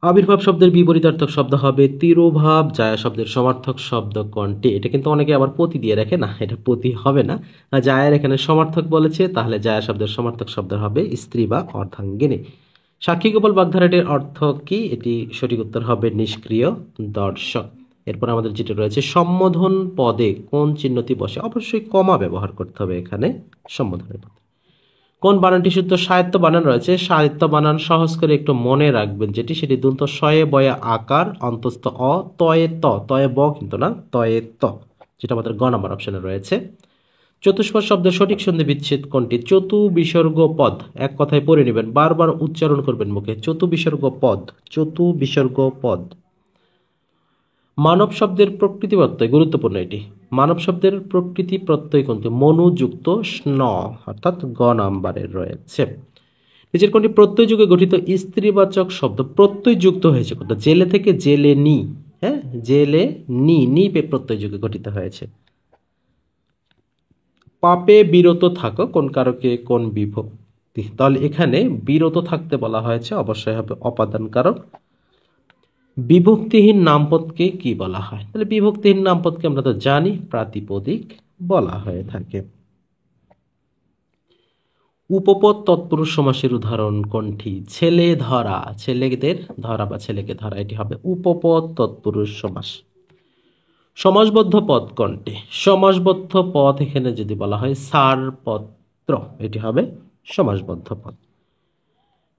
আবির্ভাব শব্দের বিপরীতার্থক শব্দ হবে তিরোভাব। জায়া শব্দের সমার্থক শব্দ কোনটি? এটা কিন্তু অনেকে আবার পতি দিয়ে রাখে, না এটা পতি হবে না, জায়ার এখানে সমার্থক বলেছে, তাহলে জায়া শব্দের সমার্থক শব্দ হবে স্ত্রী বা অর্ধাঙ্গিনী। সাক্ষী গোপাল বাগধারাটির অর্থ কি? এটি সঠিক উত্তর হবে নিষ্ক্রিয় দর্শক। এরপর আমাদের যেটা রয়েছে, সম্বোধন পদে কোন চিহ্নটি বসে? অবশ্যই কমা ব্যবহার করতে হবে এখানে সম্বোধনের পদে। কোন বানানটি শুদ্ধ? সাহিত্য বানান রয়েছে, সাহিত্য বানান সহজ করে একটু মনে রাখবেন, সেটি দন্ত শয়ে বয়ে আকার, অন্তস্থ অ, তয়ে ত, তয়ে ব কিন্তু না, তয়ে ত, যেটা আমাদের গ নাম্বার অপশনে রয়েছে। চতুষ্পদ শব্দের সঠিক সন্ধি বিচ্ছেদ কোনটি? চতু বিসর্গ পদ। এক কথায় পড়ে নেবেন, বারবার উচ্চারণ করবেন মুখে, চতু বিসর্গ পদ, চতু বিসর্গ পদ। মানব শব্দের প্রকৃতি প্রত্যয়, গুরুত্বপূর্ণ এটি। মানব শব্দের প্রকৃতি প্রত্যয় কোনটি? মনুযুক্ত স্ন, অর্থাৎ গ নাম্বারের রয়েছে। নিচের কোনটি প্রত্যয় যুগে গঠিত স্ত্রীবাচক শব্দ? প্রত্যয় যুক্ত হয়েছে কোনটা? জেলে থেকে জেলে নি, হ্যাঁ, জেলে নি, নি প্রত্যয় যুগে গঠিত হয়েছে। পাপে বিরত থাকো কোন কারকে কোন বিভক্তি? তাহলে এখানে বিরত থাকতে বলা হয়েছে, অবশ্যই হবে অপাদান কারক। বিভক্তিহীন নামপদকে কি বলা হয়? তাহলে বিভক্তিহীন নামপদকে আমরা তো জানি প্রাতিপদিক বলা হয়ে থাকে। উপপদ তৎপুরুষ সমাসের উদাহরণ কোনটি? ছেলে ধরা, ছেলেদের ধরা বা ছেলেকে ধরা, এটি হবে উপপদ তৎপুরুষ সমাস। সমাসবদ্ধ পদ কোনটি? সমাসবদ্ধ পদ এখানে যদি বলা হয় সারপত্র, এটি হবে সমাসবদ্ধ পদ।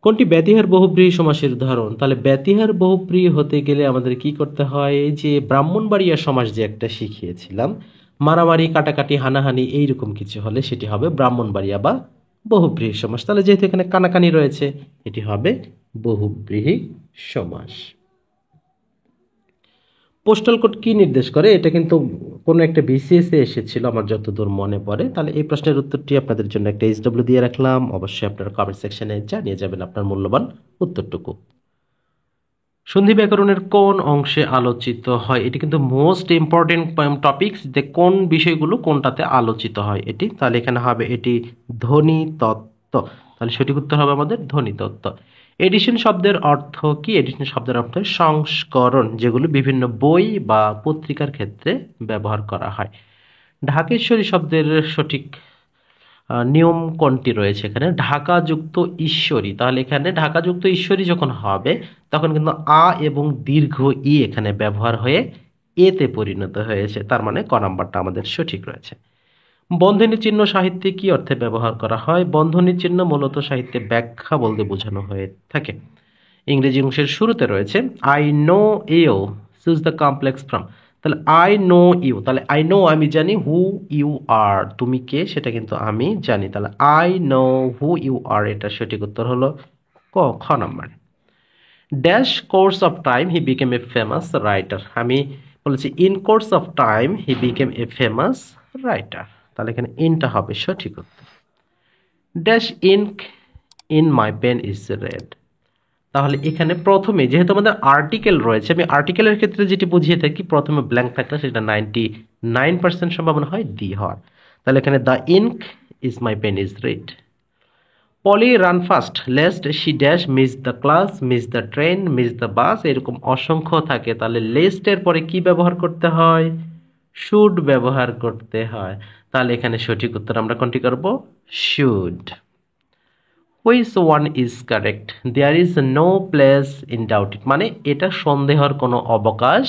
কোনটি ব্যতিহার বহুব্রীহি সমাসের উদাহরণ? তাহলে ব্যতিহার বহুব্রীহি হতে গেলে আমাদের কি করতে হয়? যে ব্রাহ্মণবাড়িয়া সমাস যে একটা শিখিয়েছিলাম, মারামারি কাটাকাটি হানাহানি এইরকম কিছু হলে সেটি হবে ব্রাহ্মণবাড়িয়া বা বহুব্রীহি সমাস। তাহলে যেহেতু এখানে কানাকানি রয়েছে, এটি হবে বহুব্রীহি সমাস। পোস্টাল কোড কি নির্দেশ করে? এটা কিন্তু কোনো একটা বিসিএস এ এসেছিল আমার যতদূর মনে পড়ে। তাহলে এই প্রশ্নের উত্তরটি আপনাদের জন্য একটা এইচডব্লিউ দিয়ে রাখলাম, অবশ্যই আপনারা কমেন্ট সেকশনে জানিয়ে যাবেন আপনার মূল্যবান উত্তরটুকু। সন্ধি ব্যাকরণের কোন অংশে আলোচিত হয়? এটি কিন্তু মোস্ট ইম্পর্টেন্ট টপিকস, যে কোন বিষয়গুলো কোনটাতে আলোচিত হয় এটি। তাহলে এখানে হবে এটি ধ্বনি তত্ত্ব, তাহলে সঠিক উত্তর হবে আমাদের ধ্বনি তত্ত্ব। এডিশন শব্দের অর্থ কি? এডিশন শব্দের অর্থ সংস্করণ, যেগুলো বিভিন্ন বই বা পত্রিকার ক্ষেত্রে ব্যবহার করা হয়। ঢাকেশ্বরী শব্দের সঠিক নিয়ম কোনটি রয়েছে? এখানে ঢাকাযুক্ত ঈশ্বরী, তাহলে এখানে ঢাকাযুক্ত ঈশ্বরী যখন হবে তখন কিন্তু আ এবং দীর্ঘ ই এখানে ব্যবহার হয়ে এতে পরিণত হয়েছে, তার মানে ক নাম্বারটা আমাদের সঠিক রয়েছে। বন্ধনী চিহ্ন সাহিত্যে কি অর্থে ব্যবহার করা হয়? বন্ধনী চিহ্ন মূলত সাহিত্যে ব্যাখ্যা বলতে বোঝানো হয়ে থাকে। ইংরেজি অংশের শুরুতে রয়েছে I know you, choose the complex from. তাহলে আই নো ইউ, তাহলে আই নো আমি জানি, হু ইউ আর তুমি কে সেটা কিন্তু আমি জানি, তাহলে I know who you are, এটা সঠিক উত্তর হলো খ number. Dash course of time he became a famous writer, আমি বলেছি in course of time he became a famous writer, তাহলে এখানে ইনটা হবে সঠিক উত্তর। Dash ink in my pen is red, তাহলে এখানে প্রথমে যেহেতু আমাদের আর্টিকেল রয়েছে, আমি আর্টিকেলের ক্ষেত্রে যেটি বুঝিয়ে থাকি প্রথমে ব্ল্যাঙ্ক থাকলে সেটা 99% সম্ভাবনা হয় দি হওয়ার, তাহলে এখানে the ink is my pen is red. Polly run fast lest she dash miss the class miss the train miss the bus, এরকম অসংখ্য থাকে। তাহলে লেস্টের পরে কি ব্যবহার করতে হয়? শুড ব্যবহার করতে হয়। তাহলে এখানে সঠিক উত্তর আমরা কোনটি করব? Should. Which one is correct? There is no place in doubt it, মানে এটা সন্দেহের কোনো অবকাশ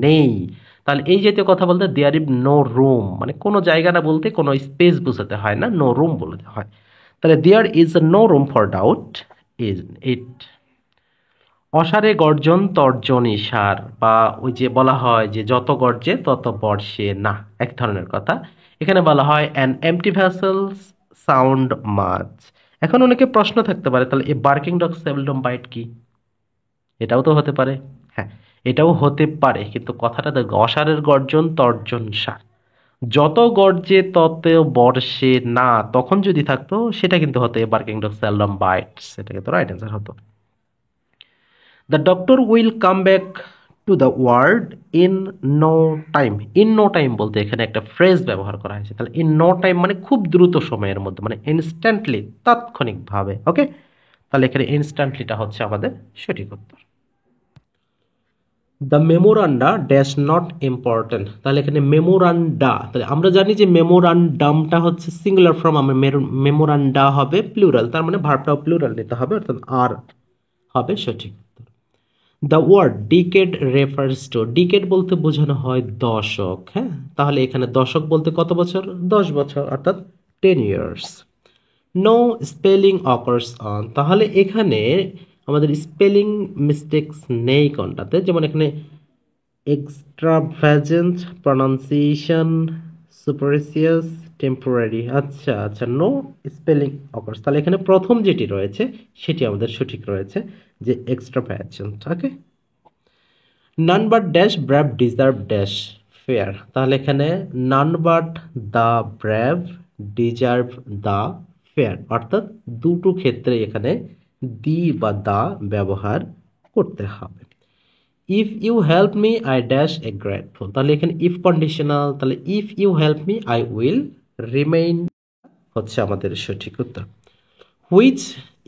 নেই। তাহলে এই জাতীয় কথা বলতে দেয়ার ইজ নো রুম, মানে কোনো জায়গা না বলতে কোনো স্পেস বোঝাতে হয় না, নো রুম বলতে হয়। তাহলে there is no room for doubt is it. অসারে গর্জন তর্জনী সার, বা ওই যে বলা হয় যে যত গর্জে তত বর্ষে না, এক ধরনের কথা। এখানে বলা হয় an empty vessels sound much. এখন অনেকে প্রশ্ন থাকতে পারে, তাহলে এ বার্কিং ডগ সেলডম বাইট কি? এটাও তো হতে পারে। হ্যাঁ, এটাও হতে পারে, কিন্তু কথাটা দেখো, অসারের গর্জন তর্জন সার, যত গর্জে তত বর্ষে না, তখন যদি থাকতো সেটা কিন্তু হতো a barking dog seldom bites, সেটা কিন্তু রাইট অ্যান্সার হতো। The doctor will come back to the world in no time. In no time বলতে এখানে একটা ফ্রেজ ব্যবহার করা হয়েছে। তাহলে ইন নো টাইম মানে খুব দ্রুত সময়ের মধ্যে, মানে ইনস্ট্যান্টলি, তাৎক্ষণিকভাবে। ওকে, তাহলে এখানে ইনস্ট্যান্টলিটা হচ্ছে আমাদের সঠিক উত্তর। The মেমোরান্ডা dash not important. তাহলে এখানে মেমোরান্ডা, তাহলে আমরা জানি যে মেমোরান্ডামটা হচ্ছে সিঙ্গুলার ফর্ম, আমরা মেমোরান্ডা হবে প্লুরাল, তার মানে ভার্বটাও প্লুরাল নিতে হবে, অর্থাৎ আর হবে সঠিক উত্তর। The word decade refers to, decade বলতে বোঝানো হয় দশক। হ্যাঁ, তাহলে এখানে দশক বলতে কত বছর? 10 বছর, অর্থাৎ 10 years. No spelling occurs on, তাহলে এখানে আমাদের স্পেলিং মিস্টেকস নেই কোনটাতে, যেমন এখানে এক্সট্রাভ্যাজেন্ট, প্রনাউন্সিয়েশন সুপারসিয়াস, টেম্পোরারি। আচ্ছা আচ্ছা, নো স্পেলিং অকার্স, তাহলে এখানে প্রথম যেটি রয়েছে সেটি আমাদের সঠিক রয়েছে, যে extravagant. Okay, none but dash brave deserve dash fair. তাহলে এখানে none but the brave deserve the fair, অর্থাৎ দুটো ক্ষেত্রে এখানে দি বা দা ব্যবহার করতে হবে। If you help me I dash a grateful, তাহলে এখানে ইফ কন্ডিশনাল, তাহলে if you help me I will remain হচ্ছে আমাদের সঠিক উত্তর। Which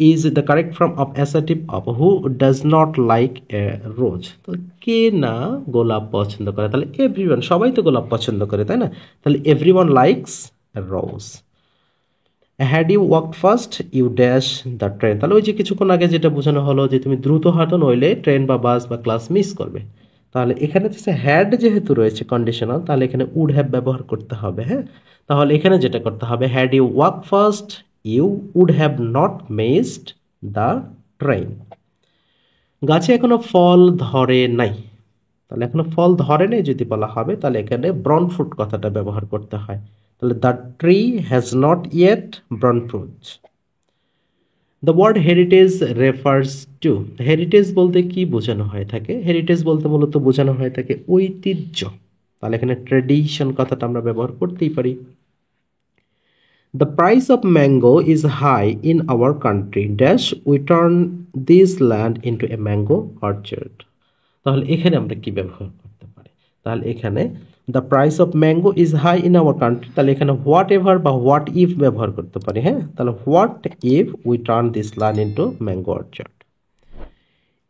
is the correct form of assertive of who does not like a rose. তো কে না গোলাপ পছন্দ করে? তাহলে এভরিওয়ান, সবাই তো গোলাপ পছন্দ করে, তাই না? তাহলে everyone likes a rose. Had you walk fast you dash the train, তাহলে ওই যে কিছুক্ষণ আগে যেটা বোঝানো হলো যে তুমি দ্রুত হাঁটো নইলে ট্রেন বা বাস বা ক্লাস মিস করবে। তাহলে এখানে হচ্ছে হ্যাড যেহেতু রয়েছে কন্ডিশনাল, তাহলে এখানে উড হ্যাভ ব্যবহার করতে হবে। হ্যাঁ, তাহলে এখানে যেটা করতে হবে, had you walk fast you would have not missed the train. গাছে এখনো ফল ধরে নাই, তাহলে এখনো ফল ধরে নেই যদি বলা হবে, তাহলে এখানে ব্রন ফ্রুট কথাটা ব্যবহার করতে হয়। তাহলে the tree has not yet borne fruit. The word heritage refers to, heritage বলতে কি বোঝানো হয়ে থাকে? হেরিটেজ বলতে মূলত বোঝানো হয়ে থাকে ঐতিহ্য, তাহলে এখানে ট্রেডিশন কথাটা আমরা ব্যবহার করতেই পারি। The price of mango is high in our country dash we turn this land into a mango orchard. তাহলে এখানে আমরা কি ব্যবহার করতে পারি? তাহলে এখানে the price of mango is high in our country, তাহলে এখানে হোয়াট এভার বা হোয়াট ইফ ব্যবহার করতে পারি। হ্যাঁ, তাহলে what if we turn this land into mango orchard.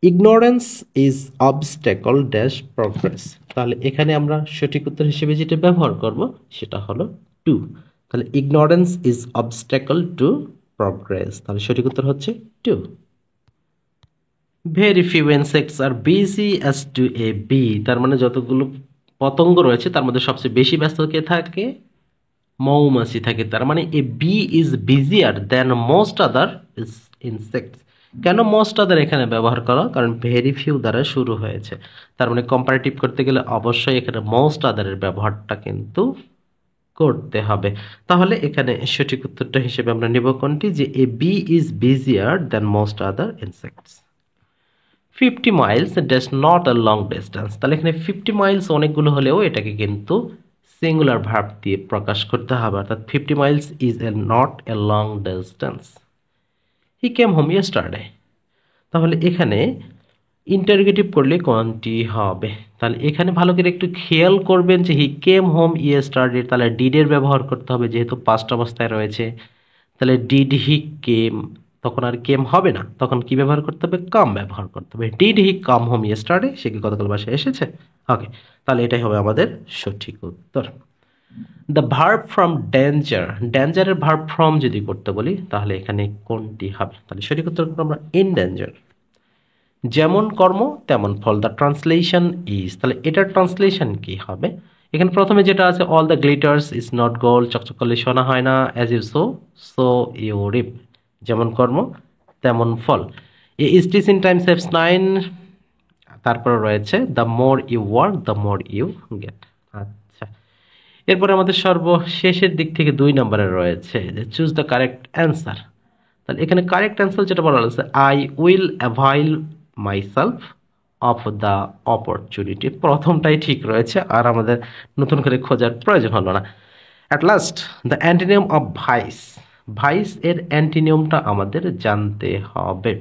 Ignorance is obstacle dash progress, তাহলে এখানে আমরা সঠিক উত্তর হিসেবে যেটা ব্যবহার করব সেটা হলো টু। তাহলে ignorance is obstacle to progress, তাহলে সঠিক উত্তর হচ্ছে two. Very few insects are busy as to a bee, তার মানে যতগুলো পতঙ্গ রয়েছে তার মধ্যে সবচেয়ে বেশি ব্যস্ত কে থাকে? মৌমাছি থাকে। তার মানে a bee is busier than most other insects. কেন মোস্ট আদার এখানে ব্যবহার করা? কারণ ভেরি ফিউ দ্বারা শুরু হয়েছে, তার মানে কম্পারেটিভ করতে গেলে অবশ্যই এখানে মোস্ট আদারের ব্যবহারটা কিন্তু করতে হবে। তাহলে এখানে সঠিক উত্তরটা হিসেবে আমরা নেব কোনটি? যে a bee is busier than most other insects. 50 miles dash not a long distance, তাহলে এখানে 50 মাইলস অনেকগুলো হলেও এটাকে কিন্তু সিঙ্গুলার ভার্ব দিয়ে প্রকাশ করতে হবে, অর্থাৎ 50 Miles is a not a long distance. He came home yesterday, তাহলে এখানে ইন্টারোগেটিভ করলে কোনটি হবে? তাহলে এখানে ভালো করে একটু খেয়াল করবেন যে হি কেম হোম ইয়েস্টারডে, তাহলে ডিডের ব্যবহার করতে হবে যেহেতু পাস্ট অবস্থায় রয়েছে। তাহলে ডিড হি কেম, তখন আর কেম হবে না, তখন কি ব্যবহার করতে হবে? কাম ব্যবহার করতে হবে। Did he come home yesterday, সে কি গতকাল বাসায় এসেছে? ওকে, তাহলে এটাই হবে আমাদের সঠিক উত্তর। দ্য ভার্ব ফ্রম ডেঞ্জার, ডেঞ্জারের ভার্ব ফ্রম যদি করতে বলি তাহলে এখানে কোনটি হবে? তাহলে সঠিক উত্তর করবো আমরা ইন ডেঞ্জার। যেমন কর্ম তেমন ফল, দ্য ট্রান্সলেশন ইজ, তাহলে এটার ট্রান্সলেশন কি হবে? এখানে প্রথমে যেটা আছে all the glitters is not gold, চকচক করলে সোনা হয় না। As you sow so you reap, যেমন কর্ম তেমন ফল। A stitch in time saves nine, তারপরে রয়েছে the more you work the more you get. আচ্ছা, এরপরে আমাদের সর্বশেষের দিক থেকে 2 নম্বরে রয়েছে যে চুজ দ্য কারেক্ট অ্যান্সার। তাহলে এখানে কারেক্ট অ্যান্সার যেটা বলা হচ্ছে I will avail myself of the opportunity, প্রথমটাই ঠিক রয়েছে, আর আমাদের নতুন করে খোঁজার প্রয়োজন হলো না। At last the antonym of vice, vice এর অ্যান্টিনিয়মটা আমাদের জানতে হবে।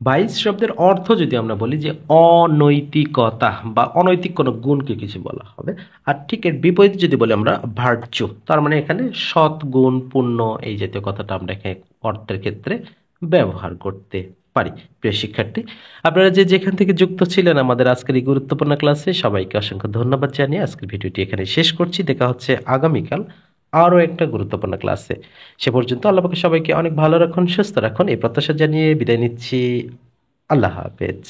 ভাইস শব্দের অর্থ যদি আমরা বলি যে অনৈতিকতা বা অনৈতিক কোনো গুণকে কিছু বলা হবে, আর ঠিক এর বিপরীত যদি বলি আমরা ভার্চু, তার মানে এখানে সৎ গুণ পুণ্য এই জাতীয় কথাটা আমরা এখানে অর্থের ক্ষেত্রে ব্যবহার করতে পারি। প্রিয় শিক্ষার্থী, আপনারা যে যেখান থেকে যুক্ত ছিলেন আমাদের আজকের এই গুরুত্বপূর্ণ ক্লাসে, সবাইকে অসংখ্য ধন্যবাদ জানিয়ে আজকের ভিডিওটি এখানে শেষ করছি। দেখা হচ্ছে আগামীকাল আরও একটা গুরুত্বপূর্ণ ক্লাসে। সে পর্যন্ত আল্লাহ পাক সবাইকে অনেক ভালো রাখুন, সুস্থ রাখুন, এই প্রত্যাশা জানিয়ে বিদায় নিচ্ছি। আল্লাহ হাফেজ।